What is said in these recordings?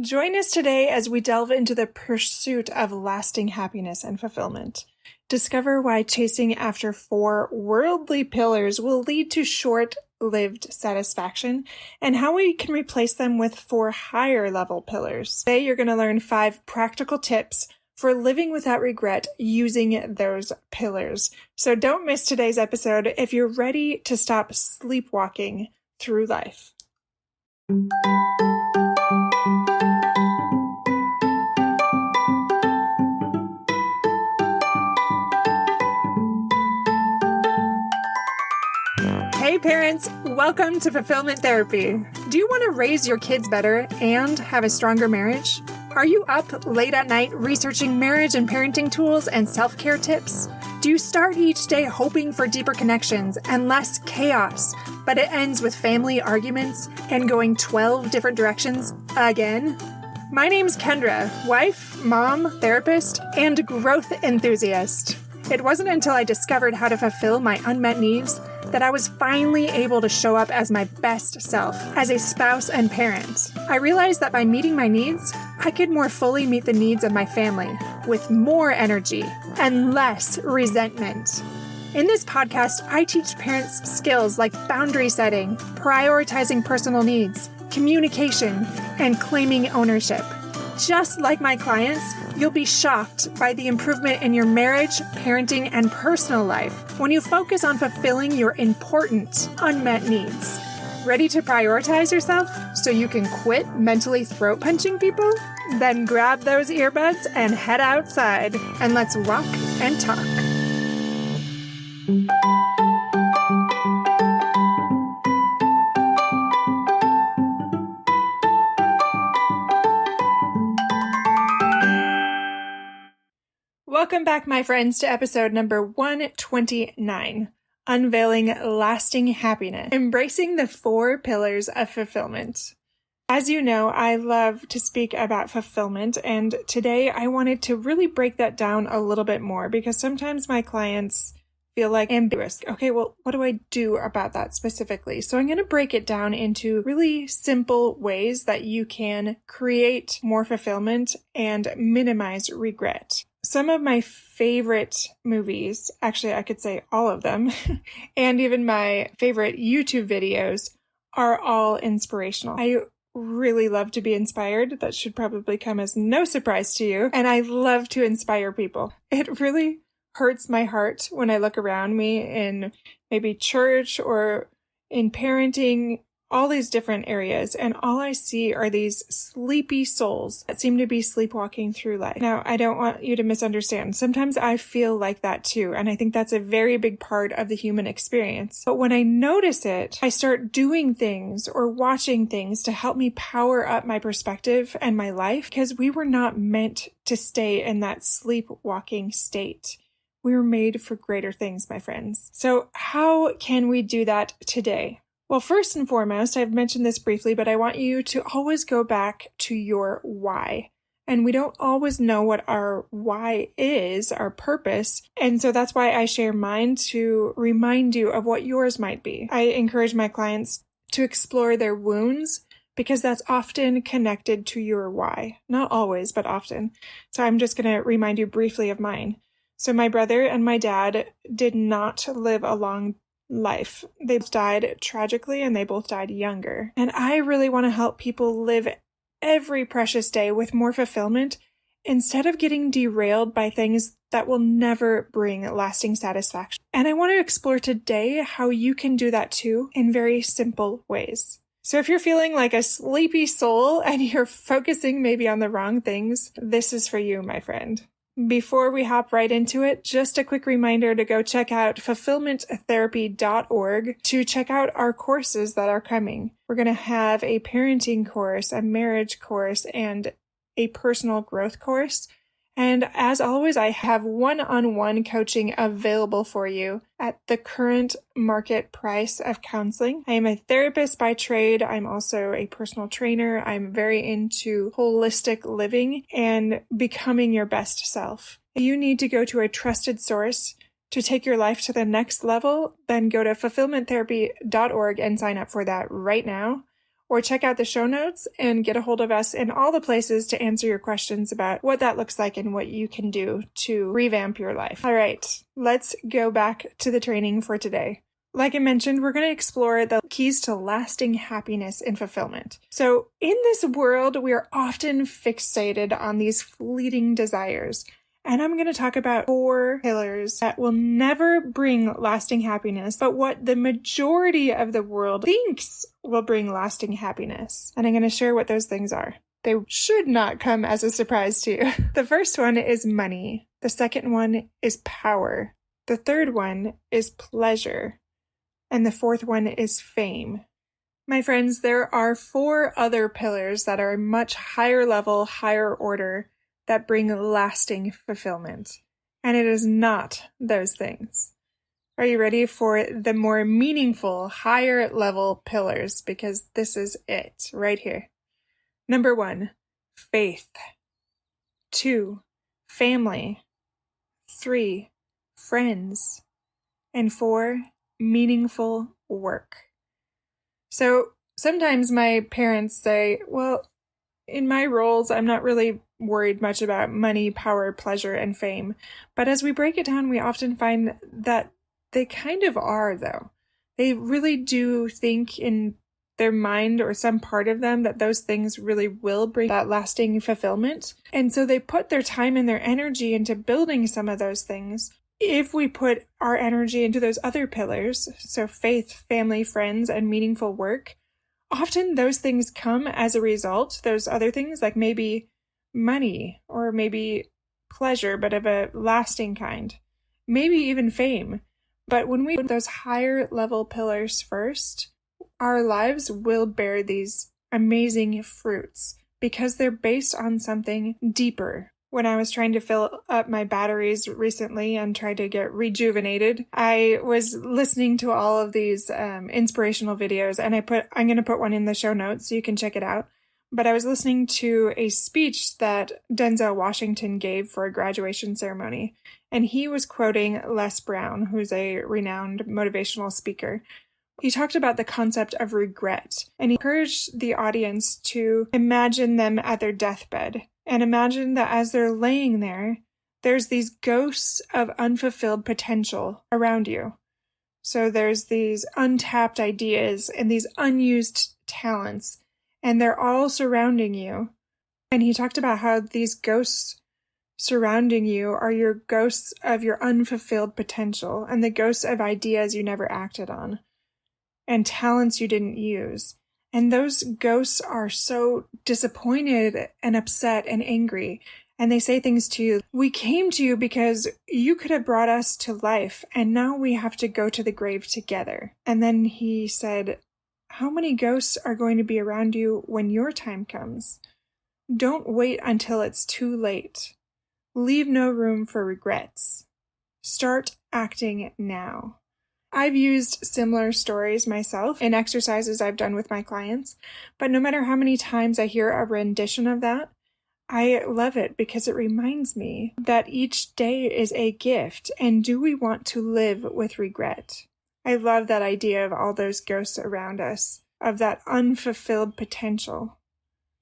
Join us today as we delve into the pursuit of lasting happiness and fulfillment. Discover why chasing after 4 worldly pillars will lead to short-lived satisfaction and how we can replace them with 4 higher-level pillars. Today, you're going to learn 5 practical tips for living without regret using those pillars. So don't miss today's episode if you're ready to stop sleepwalking through life. Hey parents, welcome to Fulfillment Therapy. Do you want to raise your kids better and have a stronger marriage? Are you up late at night researching marriage and parenting tools and self-care tips? Do you start each day hoping for deeper connections and less chaos, but it ends with family arguments and going 12 different directions again? My name's Kendra, wife, mom, therapist, and growth enthusiast. It wasn't until I discovered how to fulfill my unmet needs that I was finally able to show up as my best self as a spouse and parent. I realized that by meeting my needs, I could more fully meet the needs of my family with more energy and less resentment. In this podcast, I teach parents skills like boundary setting, prioritizing personal needs, communication, and claiming ownership. Just like my clients, you'll be shocked by the improvement in your marriage, parenting, and personal life when you focus on fulfilling your important unmet needs. Ready to prioritize yourself so you can quit mentally throat punching people? Then grab those earbuds and head outside, and let's walk and talk. Welcome back, my friends, to episode number 129, Unveiling Lasting Happiness, Embracing the 4 Pillars of Fulfillment. As you know, I love to speak about fulfillment, and today I wanted to really break that down a little bit more because sometimes my clients feel like ambiguous. Okay, well, what do I do about that specifically? So I'm going to break it down into really simple ways that you can create more fulfillment and minimize regret. Some of my favorite movies, actually I could say all of them, and even my favorite YouTube videos are all inspirational. I really love to be inspired. That should probably come as no surprise to you. And I love to inspire people. It really hurts my heart when I look around me in maybe church or in parenting, all these different areas, and all I see are these sleepy souls that seem to be sleepwalking through life. Now, I don't want you to misunderstand. Sometimes I feel like that too, and I think that's a very big part of the human experience. But when I notice it, I start doing things or watching things to help me power up my perspective and my life, because we were not meant to stay in that sleepwalking state. We were made for greater things, my friends. So how can we do that today? Well, first and foremost, I've mentioned this briefly, but I want you to always go back to your why. And we don't always know what our why is, our purpose. And so that's why I share mine to remind you of what yours might be. I encourage my clients to explore their wounds because that's often connected to your why. Not always, but often. So I'm just going to remind you briefly of mine. So my brother and my dad did not live a long life. They both died tragically and they both died younger. And I really want to help people live every precious day with more fulfillment instead of getting derailed by things that will never bring lasting satisfaction. And I want to explore today how you can do that too in very simple ways. So if you're feeling like a sleepy soul and you're focusing maybe on the wrong things, this is for you, my friend. Before we hop right into it, just a quick reminder to go check out fulfillment.therapist to check out our courses that are coming. We're going to have a parenting course, a marriage course, and a personal growth course. And as always, I have one-on-one coaching available for you at the current market price of counseling. I am a therapist by trade. I'm also a personal trainer. I'm very into holistic living and becoming your best self. If you need to go to a trusted source to take your life to the next level, then go to fulfillmenttherapy.org and sign up for that right now. or check out the show notes and get a hold of us in all the places to answer your questions about what that looks like and what you can do to revamp your life. All right, let's go back to the training for today. Like I mentioned, we're going to explore the keys to lasting happiness and fulfillment. So in this world, we are often fixated on these fleeting desires. And I'm going to talk about 4 pillars that will never bring lasting happiness, but what the majority of the world thinks will bring lasting happiness. And I'm going to share what those things are. They should not come as a surprise to you. The first one is money. The second one is power. The third one is pleasure. And the fourth one is fame. My friends, there are 4 other pillars that are much higher level, higher order, that bring lasting fulfillment. And it is not those things. Are you ready for the more meaningful, higher level pillars? Because this is it right here. Number 1, faith. 2, family. 3, friends. And 4, meaningful work. So sometimes my parents say, well, in my roles, I'm not really worried much about money, power, pleasure, and fame. But as we break it down, we often find that they kind of are, though. They really do think in their mind or some part of them that those things really will bring that lasting fulfillment. And so they put their time and their energy into building some of those things. If we put our energy into those other pillars, so faith, family, friends, and meaningful work, often those things come as a result, those other things, like maybe money or maybe pleasure, but of a lasting kind, maybe even fame. But when we put those higher level pillars first, our lives will bear these amazing fruits because they're based on something deeper. When I was trying to fill up my batteries recently and try to get rejuvenated, I was listening to all of these inspirational videos, and I'm going to put one in the show notes so you can check it out. But I was listening to a speech that Denzel Washington gave for a graduation ceremony, and he was quoting Les Brown, who's a renowned motivational speaker. He talked about the concept of regret, and he encouraged the audience to imagine them at their deathbed. And imagine that as they're laying there, there's these ghosts of unfulfilled potential around you. So there's these untapped ideas and these unused talents, and they're all surrounding you. And he talked about how these ghosts surrounding you are your ghosts of your unfulfilled potential and the ghosts of ideas you never acted on and talents you didn't use. And those ghosts are so disappointed and upset and angry. And they say things to you. We came to you because you could have brought us to life, and now we have to go to the grave together. And then he said, how many ghosts are going to be around you when your time comes? Don't wait until it's too late. Leave no room for regrets. Start acting now. I've used similar stories myself in exercises I've done with my clients, but no matter how many times I hear a rendition of that, I love it because it reminds me that each day is a gift, and do we want to live with regret? I love that idea of all those ghosts around us, of that unfulfilled potential,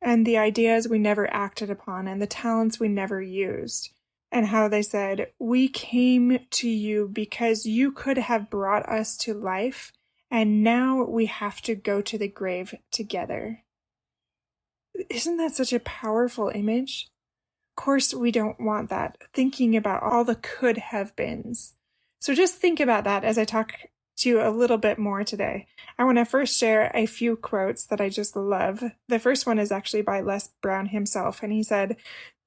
and the ideas we never acted upon, and the talents we never used. And how they said, we came to you because you could have brought us to life, and now we have to go to the grave together. Isn't that such a powerful image? Of course, we don't want that, thinking about all the could have beens. So just think about that as I talk to you a little bit more today. I want to first share a few quotes that I just love. The first one is actually by Les Brown himself, and he said,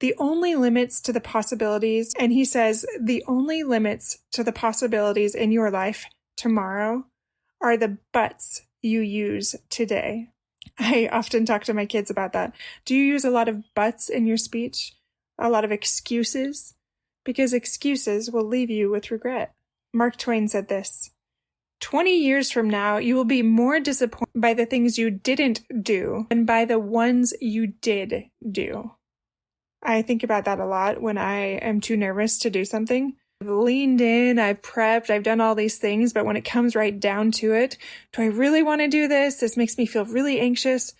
the only limits to the possibilities, and he says, the only limits to the possibilities in your life tomorrow are the buts you use today. I often talk to my kids about that. Do you use a lot of buts in your speech? A lot of excuses? Because excuses will leave you with regret. Mark Twain said this, 20 years from now, you will be more disappointed by the things you didn't do than by the ones you did do. I think about that a lot when I am too nervous to do something. I've leaned in, I've prepped, I've done all these things, but when it comes right down to it, do I really want to do this? This makes me feel really anxious.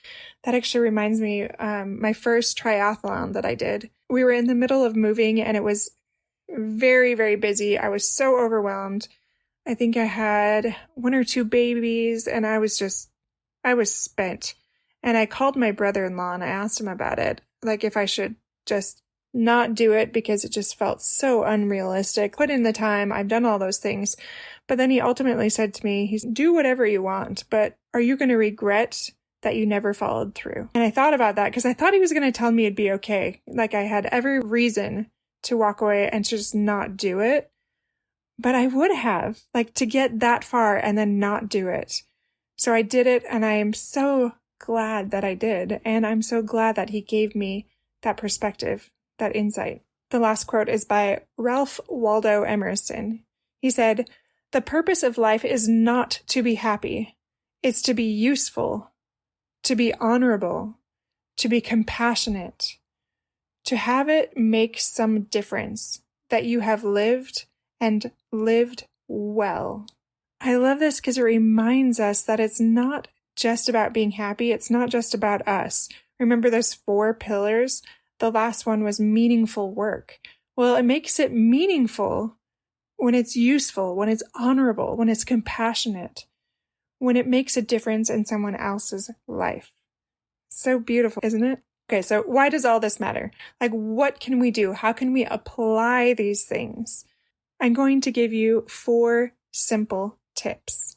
That actually reminds me, my first triathlon that I did. We were in the middle of moving and it was very, very busy. I was so overwhelmed. I think I had 1 or 2 babies and I was spent. And I called my brother-in-law and I asked him about it, like if I should just not do it because it just felt so unrealistic. Put in the time, I've done all those things. But then he ultimately said to me, do whatever you want, but are you going to regret that you never followed through? And I thought about that because I thought he was going to tell me it'd be okay. Like I had every reason to walk away and to just not do it. But I would have, like, to get that far and then not do it. So I did it, and I am so glad that I did. And I'm so glad that he gave me that perspective, that insight. The last quote is by Ralph Waldo Emerson. He said, "The purpose of life is not to be happy. It's to be useful, to be honorable, to be compassionate, to have it make some difference, that you have lived and lived well." I love this because it reminds us that it's not just about being happy. It's not just about us. Remember those 4 pillars? The last one was meaningful work. Well, it makes it meaningful when it's useful, when it's honorable, when it's compassionate, when it makes a difference in someone else's life. So beautiful, isn't it? Okay, so why does all this matter? Like, what can we do? How can we apply these things? I'm going to give you 4 simple tips.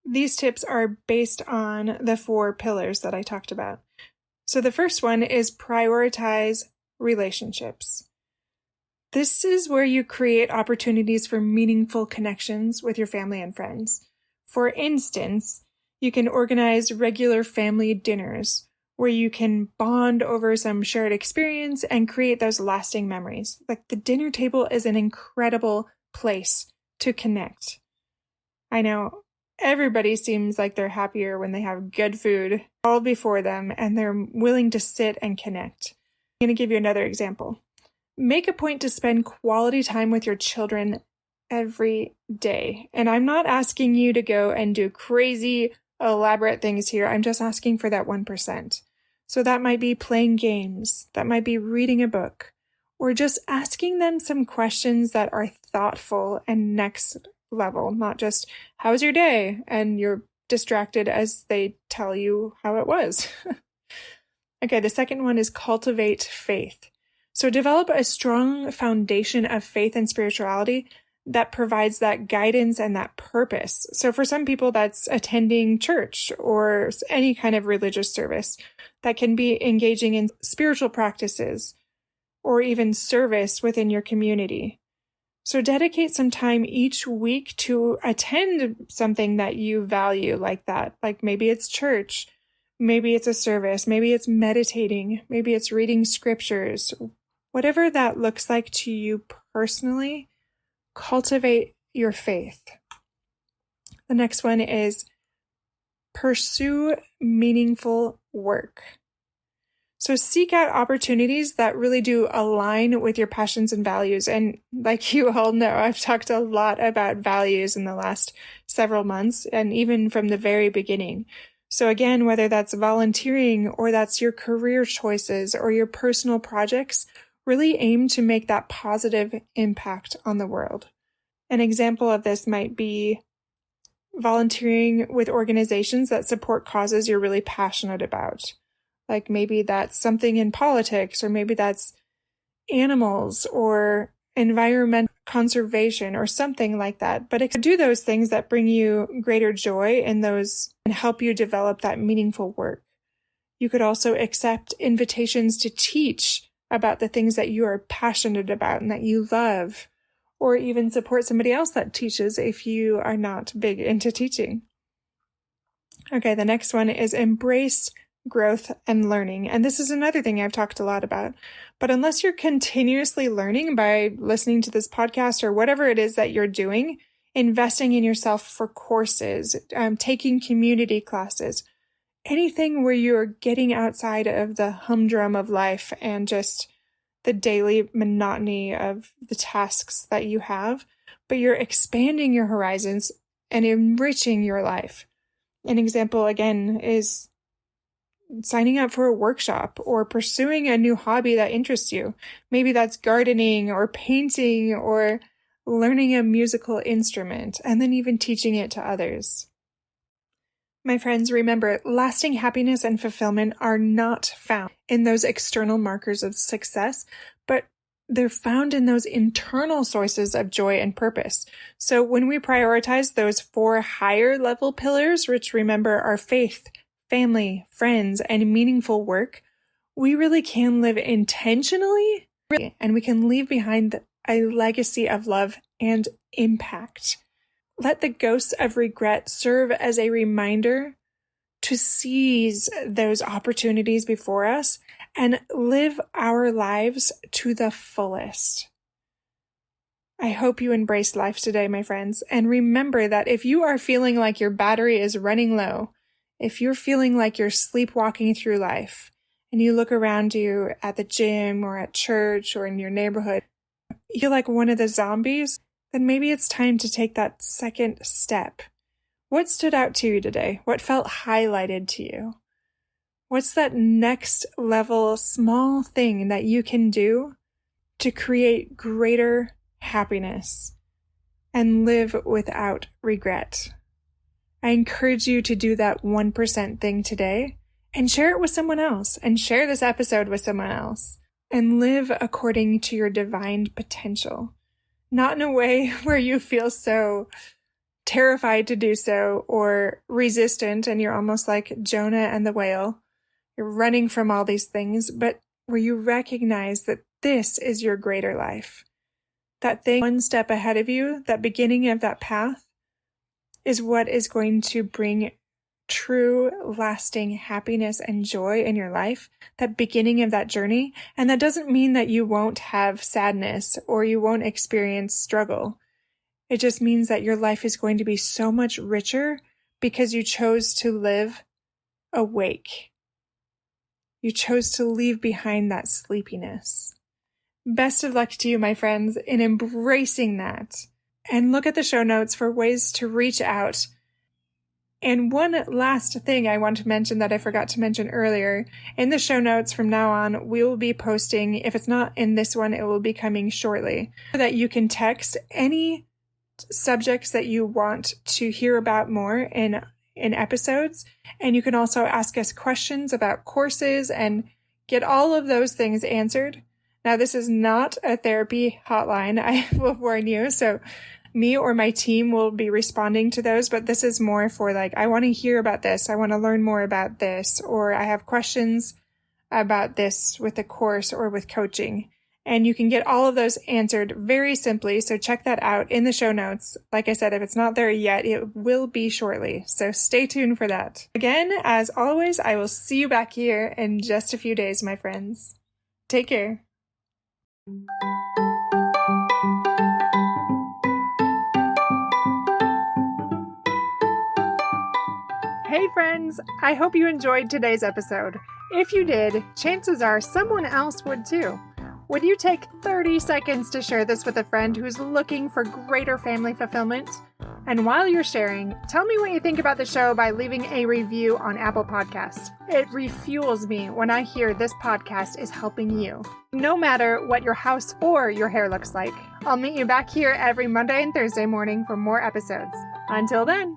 These tips are based on the 4 pillars that I talked about. So the first one is prioritize relationships. This is where you create opportunities for meaningful connections with your family and friends. For instance, you can organize regular family dinners where you can bond over some shared experience and create those lasting memories. Like the dinner table is an incredible place to connect. I know everybody seems like they're happier when they have good food all before them and they're willing to sit and connect. I'm going to give you another example. Make a point to spend quality time with your children every day. And I'm not asking you to go and do crazy, elaborate things here. I'm just asking for that 1%. So that might be playing games. That might be reading a book. Or just asking them some questions that are thoughtful and next level, not just, how was your day? And you're distracted as they tell you how it was. Okay, the second one is cultivate faith. So develop a strong foundation of faith and spirituality that provides that guidance and that purpose. So for some people, that's attending church or any kind of religious service. That can be engaging in spiritual practices or even service within your community. So dedicate some time each week to attend something that you value like that. Like maybe it's church, maybe it's a service, maybe it's meditating, maybe it's reading scriptures. Whatever that looks like to you personally, cultivate your faith. The next one is pursue meaningful work. So seek out opportunities that really do align with your passions and values. And like you all know, I've talked a lot about values in the last several months and even from the very beginning. So again, whether that's volunteering or that's your career choices or your personal projects, really aim to make that positive impact on the world. An example of this might be volunteering with organizations that support causes you're really passionate about. Like maybe that's something in politics, or maybe that's animals or environmental conservation or something like that. But do those things that bring you greater joy in those and help you develop that meaningful work. You could also accept invitations to teach about the things that you are passionate about and that you love, or even support somebody else that teaches if you are not big into teaching. Okay, the next one is embrace growth and learning. And this is another thing I've talked a lot about. But unless you're continuously learning by listening to this podcast or whatever it is that you're doing, investing in yourself for courses, taking community classes, anything where you're getting outside of the humdrum of life and just the daily monotony of the tasks that you have, but you're expanding your horizons and enriching your life. An example, again, is signing up for a workshop or pursuing a new hobby that interests you. Maybe that's gardening or painting or learning a musical instrument, and then even teaching it to others. My friends, remember, lasting happiness and fulfillment are not found in those external markers of success, but they're found in those internal sources of joy and purpose. So when we prioritize those 4 higher level pillars, which remember are faith, family, friends, and meaningful work, we really can live intentionally, and we can leave behind a legacy of love and impact. Let the ghosts of regret serve as a reminder to seize those opportunities before us and live our lives to the fullest. I hope you embrace life today, my friends, and remember that if you are feeling like your battery is running low, if you're feeling like you're sleepwalking through life, and you look around you at the gym or at church or in your neighborhood, you feel like one of the zombies, then maybe it's time to take that second step. What stood out to you today? What felt highlighted to you? What's that next level small thing that you can do to create greater happiness and live without regret? I encourage you to do that 1% thing today and share it with someone else, and share this episode with someone else, and live according to your divine potential. Not in a way where you feel so terrified to do so or resistant and you're almost like Jonah and the whale. You're running from all these things, but where you recognize that this is your greater life. That thing one step ahead of you, that beginning of that path, is what is going to bring true, lasting happiness and joy in your life, that beginning of that journey. And that doesn't mean that you won't have sadness or you won't experience struggle. It just means that your life is going to be so much richer because you chose to live awake. You chose to leave behind that sleepiness. Best of luck to you, my friends, in embracing that. And look at the show notes for ways to reach out. And one last thing I want to mention that I forgot to mention earlier, in the show notes from now on, we will be posting, if it's not in this one, it will be coming shortly, so that you can text any subjects that you want to hear about more in episodes. And you can also ask us questions about courses and get all of those things answered. Now, this is not a therapy hotline, I will warn you. So me or my team will be responding to those, but this is more for like, I want to hear about this. I want to learn more about this, or I have questions about this with the course or with coaching. And you can get all of those answered very simply. So check that out in the show notes. Like I said, if it's not there yet, it will be shortly. So stay tuned for that. Again, as always, I will see you back here in just a few days, my friends. Take care. Hey friends, I hope you enjoyed today's episode. If you did, chances are someone else would too. Would you take 30 seconds to share this with a friend who's looking for greater family fulfillment? And while you're sharing, tell me what you think about the show by leaving a review on Apple Podcasts. It refuels me when I hear this podcast is helping you. No matter what your house or your hair looks like, I'll meet you back here every Monday and Thursday morning for more episodes. Until then.